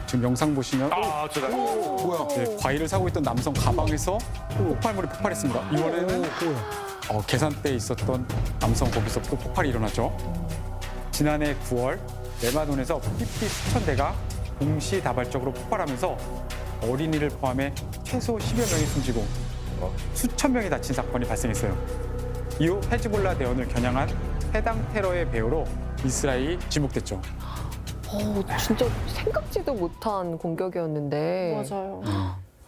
지금 영상 보시면 뭐야? 네, 과일을 사고 있던 남성 가방에서 폭발물이 폭발했습니다. 이번에는 계산대에 있었던 남성 거기서부터 폭발이 일어났죠. 지난해 9월 레바논에서 삐삐 수천 대가 동시다발적으로 폭발하면서 어린이를 포함해 최소 10여 명이 숨지고 수천 명이 다친 사건이 발생했어요. 이후 헤즈볼라 대원을 겨냥한 해당 테러의 배후로 이스라엘이 지목됐죠. 진짜 생각지도 못한 공격이었는데. 맞아요.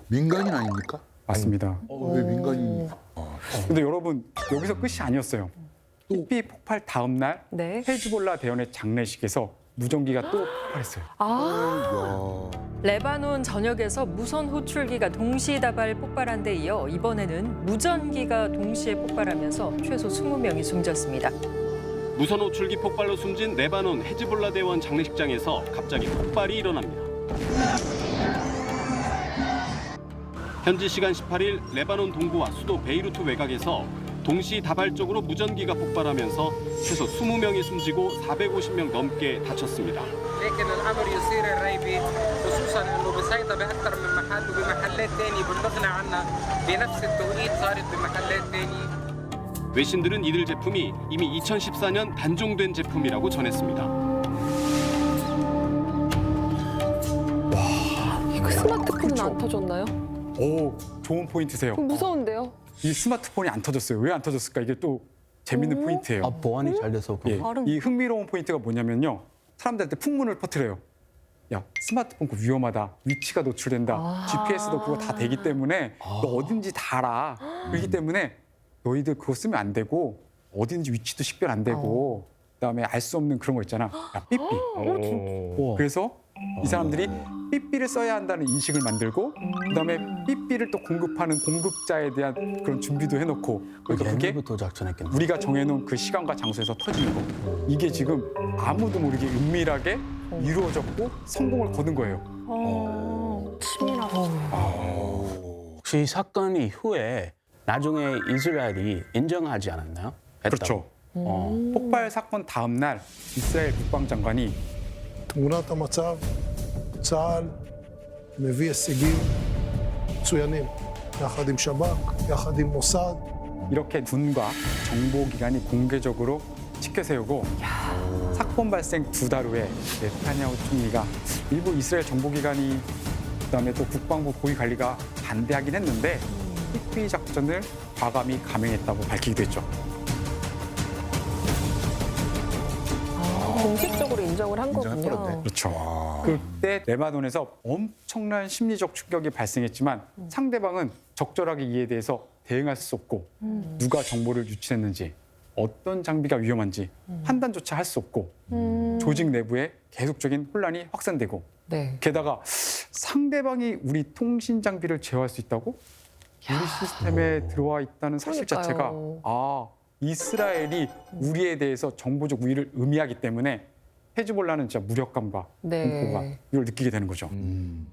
민간인 아닙니까? 맞습니다. 왜 민간인? 근데 여러분 여기서 끝이 아니었어요. 삐삐 폭발 다음 날 네. 헤즈볼라 대원의 장례식에서 무전기가 또 폭발했어요. 아, 야. 레바논 전역에서 무선 호출기가 동시다발 폭발한 데 이어 이번에는 무전기가 동시에 폭발하면서 최소 20명이 숨졌습니다. 무선 호출기 폭발로 숨진 레바논 헤즈볼라 대원 장례식장에서 갑자기 폭발이 일어납니다. 현지 시간 18일 레바논 동부와 수도 베이루트 외곽에서 동시다발적으로 무전기가 폭발하면서 최소 20명이 숨지고 450명 넘게 다쳤습니다. لكن الامر يثير الريبه خصوصا انه بسيطه باكثر من محل وبمحلات ثانيه بلغنا عنها بنفس التوقيت صارت بمحلات ثانيه. 외신들은 이들 제품이 이미 2014년 단종된 제품이라고 전했습니다. 이거 스마트폰은 안 터졌나요? 오, 좋은 포인트세요. 무서운데요? 이 스마트폰이 안 터졌어요. 왜 안 터졌을까? 이게 또 재밌는 포인트예요. 보안이 잘 돼서 예, 이 흥미로운 포인트가 뭐냐면요. 사람들한테 풍문을 퍼뜨려요. 야, 스마트폰 그거 위험하다. 위치가 노출된다. GPS도 그거 다 되기 때문에 너 어딘지 다 알아. 그렇기 때문에 너희들 그거 쓰면 안 되고 어딘지 위치도 식별 안 되고 그다음에 알 수 없는 그런 거 있잖아. 야, 삐삐. 그래서 이 사람들이 삐삐를 써야 한다는 인식을 만들고 그다음에 삐삐를 또 공급하는 공급자에 대한 그런 준비도 해놓고 그러니까 그게 옛날부터 작전했겠네. 우리가 정해놓은 그 시간과 장소에서 터지는 거. 이게 지금 아무도 모르게 은밀하게 이루어졌고 성공을 거둔 거예요. 치밀하다. 혹시 이 사건 이후에 나중에 이스라엘이 인정하지 않았나요? 했다고. 그렇죠. 폭발 사건 다음 날 이스라엘 국방장관이 תמונת המצב, צה"ל מביא הישגים מצוינים, יחד עם שב"כ, יחד עם מוסד. 이렇게 군과 정보기관이 공개적으로 치켜세우고 사건 발생 2달 후에 네타냐후 총리가 일부 이스라엘 정보기관이 그다음에 또 국방부 고위관리가 반대하긴 했는데 삐삐 작전을 과감히 감행했다고 밝히기도 했죠. 공식적으로 인정을 한 거군요. 인정해버렸네. 그렇죠. 그때 레바논에서 엄청난 심리적 충격이 발생했지만 상대방은 적절하게 이에 대해서 대응할 수 없고 누가 정보를 유출했는지 어떤 장비가 위험한지 판단조차 할 수 없고 조직 내부에 계속적인 혼란이 확산되고 네. 게다가 상대방이 우리 통신 장비를 제어할 수 있다고? 우리 시스템에 들어와 있다는 사실 그러니까요. 자체가 이스라엘이 우리에 대해서 정보적 우위를 의미하기 때문에 헤즈볼라는 진짜 무력감과 네. 공포가 이걸 느끼게 되는 거죠. 근데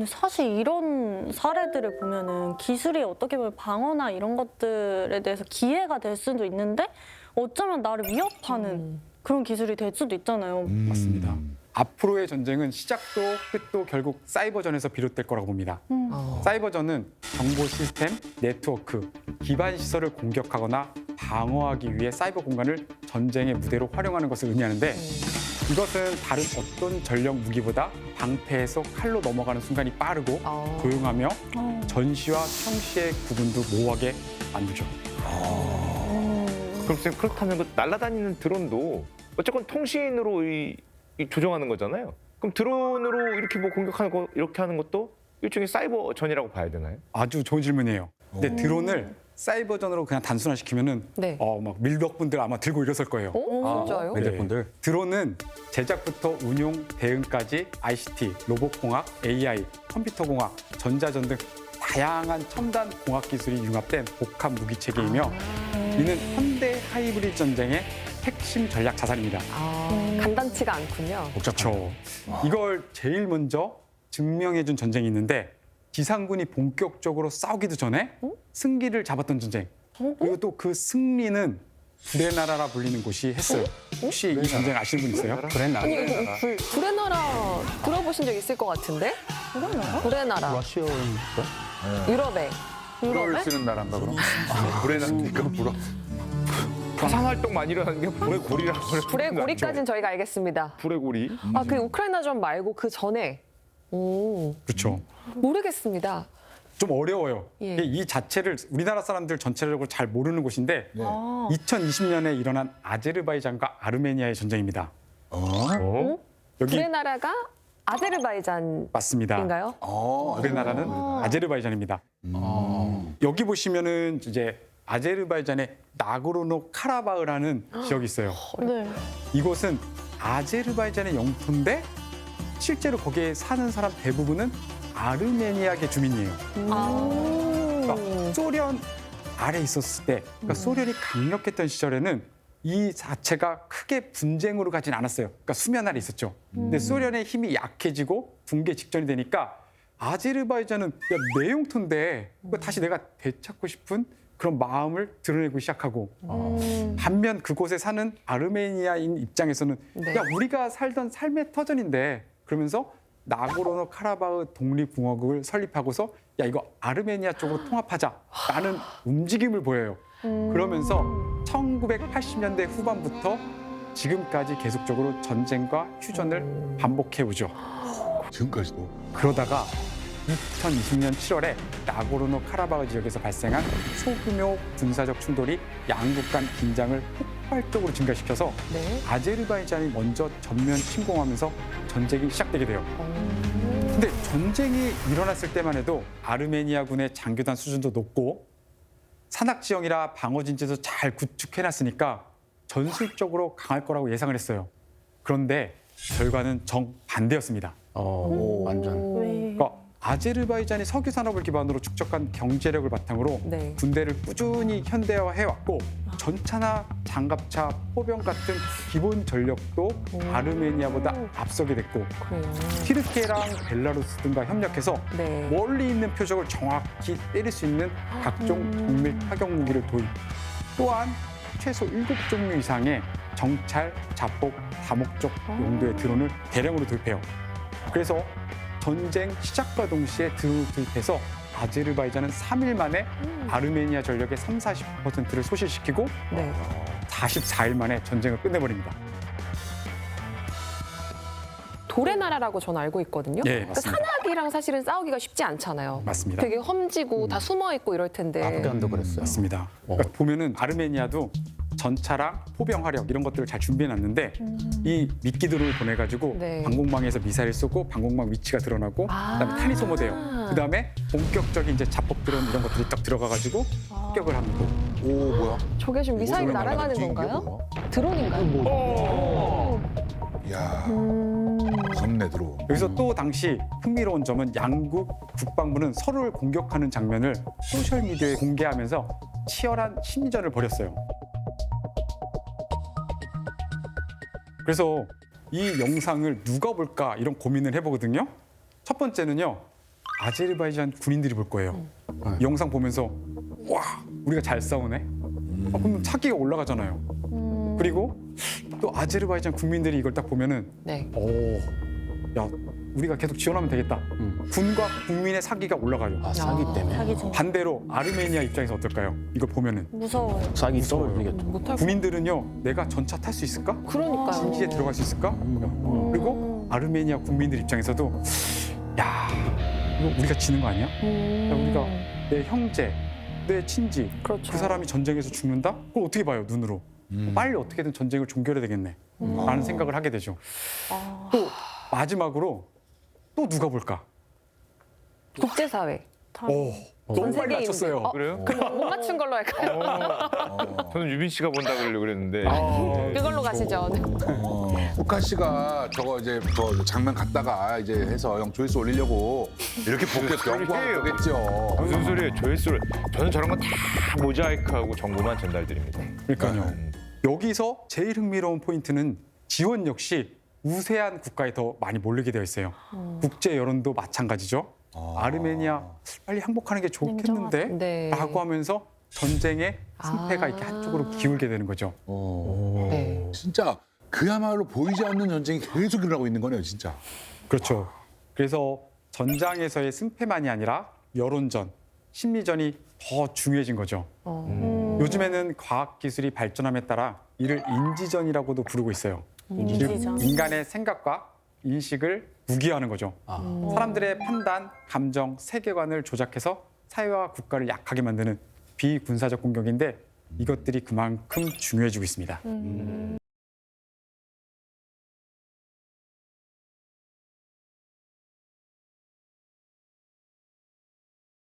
사실 이런 사례들을 보면은 기술이 어떻게 보면 방어나 이런 것들에 대해서 기회가 될 수도 있는데 어쩌면 나를 위협하는 그런 기술이 될 수도 있잖아요. 맞습니다. 앞으로의 전쟁은 시작도 끝도 결국 사이버전에서 비롯될 거라고 봅니다. 사이버전은 정보 시스템, 네트워크, 기반 시설을 공격하거나 방어하기 위해 사이버 공간을 전쟁의 무대로 활용하는 것을 의미하는데 이것은 다른 어떤 전력 무기보다 방패에서 칼로 넘어가는 순간이 빠르고 조용하며 전시와 평시의 구분도 모호하게 만들죠. 그럼 쌤 그렇다면 그 날아다니는 드론도 어쨌건 통신으로 이 조정하는 거잖아요. 그럼 드론으로 이렇게 뭐 공격하는 거 이렇게 하는 것도 일종의 사이버전이라고 봐야 되나요? 아주 좋은 질문이에요. 근데 드론을 사이버전으로 그냥 단순화시키면은 네. 막 밀덕분들 아마 들고 일어설 거예요. 진짜요? 메대분들. 드론은 제작부터 운용, 대응까지 ICT, 로봇공학, AI, 컴퓨터공학, 전자전 등 다양한 첨단 공학 기술이 융합된 복합 무기 체계이며 이는 현대 하이브리드 전쟁의 핵심 전략 자산입니다. 간단치가 않군요. 그렇죠. 이걸 제일 먼저 증명해준 전쟁이 있는데 지상군이 본격적으로 싸우기도 전에 승기를 잡았던 전쟁. 그리고 또 그 승리는 불의 나라라 불리는 곳이 했어요. 혹시 이 전쟁 아시는 분 있어요? 그래 나. 아니 이거 불의 나라 들어보신 적 있을 것 같은데? 불의 나라. 러시아인가? 유럽에. 불을 쓰는 나라인가 그럼? 불에 나니까 불어. 화산 활동 많이 일어나는 게 불의 고리라고 그러는 불의 거 고리까지는 저희가 알겠습니다. 아니죠? 불의 고리. 아, 그 우크라이나전 말고 그 전에. 오, 그렇죠. 모르겠습니다. 좀 어려워요. 예. 이 자체를 우리나라 사람들 전체적으로 잘 모르는 곳인데 네. 2020년에 일어난 아제르바이잔과 아르메니아의 전쟁입니다. 여기 불의 나라가 아제르바이잔인가요? 맞습니다. 우리나라는 아제르바이잔입니다. 여기 보시면은 이제 아제르바이잔의 나고르노 카라바흐라는 지역이 있어요. 네. 이곳은 아제르바이잔의 영토인데 실제로 거기에 사는 사람 대부분은 아르메니아계 주민이에요. 그러니까 소련 아래 있었을 때, 그러니까 소련이 강력했던 시절에는 이 자체가 크게 분쟁으로 가진 않았어요. 그러니까 수면 아래 있었죠. 근데 소련의 힘이 약해지고 붕괴 직전이 되니까 아제르바이잔은 야, 내 영토인데 이거 다시 내가 되찾고 싶은 그런 마음을 드러내고 시작하고 반면 그곳에 사는 아르메니아인 입장에서는 네. 야 우리가 살던 삶의 터전인데 그러면서 나고르노 카라바흐 독립공화국을 설립하고서 야 이거 아르메니아 쪽으로 통합하자라는 움직임을 보여요. 그러면서 1980년대 후반부터 지금까지 계속적으로 전쟁과 휴전을 반복해오죠. 지금까지도. 그러다가 2020년 7월에 나고르노 카라바흐 지역에서 발생한 소규모 군사적 충돌이 양국 간 긴장을 폭발적으로 증가시켜서 네. 아제르바이잔이 먼저 전면 침공하면서 전쟁이 시작되게 돼요. 근데 전쟁이 일어났을 때만 해도 아르메니아군의 장교단 수준도 높고 산악지형이라 방어진지도 잘 구축해놨으니까 전술적으로 강할 거라고 예상을 했어요. 그런데 결과는 정반대였습니다. 완전. 그러니까 아제르바이잔이 석유 산업을 기반으로 축적한 경제력을 바탕으로 네. 군대를 꾸준히 현대화해왔고 전차나 장갑차, 포병 같은 기본 전력도 아르메니아보다 앞서게 됐고 그래요. 튀르키예랑 벨라루스 등과 협력해서 네. 멀리 있는 표적을 정확히 때릴 수 있는 각종 정밀 타격 무기를 도입. 또한 최소 7종류 이상의 정찰, 자폭, 다목적 용도의 드론을 대량으로 도입해요. 그래서 전쟁 시작과 동시에 드론을 도입해서 아제르바이잔은 3일 만에 아르메니아 전력의 30-40%를 소실시키고 네. 44일 만에 전쟁을 끝내버립니다. 돌의 나라라고 저는 알고 있거든요. 예, 그러니까 맞습니다. 산악이랑 사실은 싸우기가 쉽지 않잖아요. 맞습니다. 되게 험지고 다 숨어 있고 이럴 텐데. 아프간도 그랬어요. 맞습니다. 그러니까 보면은 아르메니아도 전차랑 포병 화력 이런 것들을 잘 준비해놨는데 이 미끼 드론을 보내가지고 네. 방공망에서 미사일 쏘고 방공망 위치가 드러나고 그다음에 탄이 소모돼요. 그다음에 본격적인 이제 자폭 드론 이런 것들이 딱 들어가가지고 습격을 합니다. 오 뭐야? 저게 지금 미사일이 오줌에 날아가는 날아가는 건가요? 게 드론인가요? 이야 무섭네 들어. 여기서 또 당시 흥미로운 점은 양국 국방부는 서로를 공격하는 장면을 소셜 미디어에 공개하면서 치열한 심리전을 벌였어요. 그래서 이 영상을 누가 볼까 이런 고민을 해보거든요. 첫 번째는요. 아제르바이잔 군인들이 볼 거예요. 이 영상 보면서 와 우리가 잘 싸우네. 그럼 차기가 올라가잖아요. 그리고 또 아제르바이잔 국민들이 이걸 딱 보면은 네. 야 우리가 계속 지원하면 되겠다. 군과 국민의 사기가 올라가요. 사기 때문에. 자기 진 반대로 아르메니아 입장에서 어떨까요? 이걸 보면은 무서워요. 사기 무서워요. 떠올리겠죠. 못할 군인들은요 내가 전차 탈 수 있을까? 그러니까요. 진지에 들어갈 수 있을까? 그리고 아르메니아 국민들 입장에서도 야 이거 우리가 지는 거 아니야? 야, 우리가 내 형제, 내 친지 그렇죠. 그 사람이 전쟁에서 죽는다? 그걸 어떻게 봐요 눈으로? 빨리 어떻게든 전쟁을 종결해야 되겠네 라는 생각을 하게 되죠. 또 마지막으로 또 누가 볼까? 국제사회. 너무 전 빨리 세계인들. 맞췄어요. 그래요? 그럼 못 맞춘 걸로 할까요? 저는 유빈 씨가 본다 그러려고 그랬는데. 그걸로 가시죠. 북한 씨가 저거 이제 저 장면 갔다가 이제 해서 형 조회수 올리려고 이렇게 보겠죠. 연구하고 보겠죠. 무슨 소리예요? 조회수를. 저는 저런 거 다 모자이크하고 정보만 전달드립니다. 그러니까요. 여기서 제일 흥미로운 포인트는 지원 역시 우세한 국가에 더 많이 몰리게 되어 있어요. 국제 여론도 마찬가지죠. 아르메니아 빨리 항복하는 게 좋겠는데? 네. 라고 하면서 전쟁의 승패가 이렇게 한쪽으로 기울게 되는 거죠. 네. 진짜 그야말로 보이지 않는 전쟁이 계속 일어나고 있는 거네요, 진짜. 그렇죠. 그래서 전장에서의 승패만이 아니라 여론전, 심리전이 더 중요해진 거죠. 요즘에는 과학 기술이 발전함에 따라 이를 인지전이라고도 부르고 있어요. 인지전. 즉 인간의 생각과 인식을 무기화하는 거죠. 사람들의 판단, 감정, 세계관을 조작해서 사회와 국가를 약하게 만드는 비군사적 공격인데 이것들이 그만큼 중요해지고 있습니다.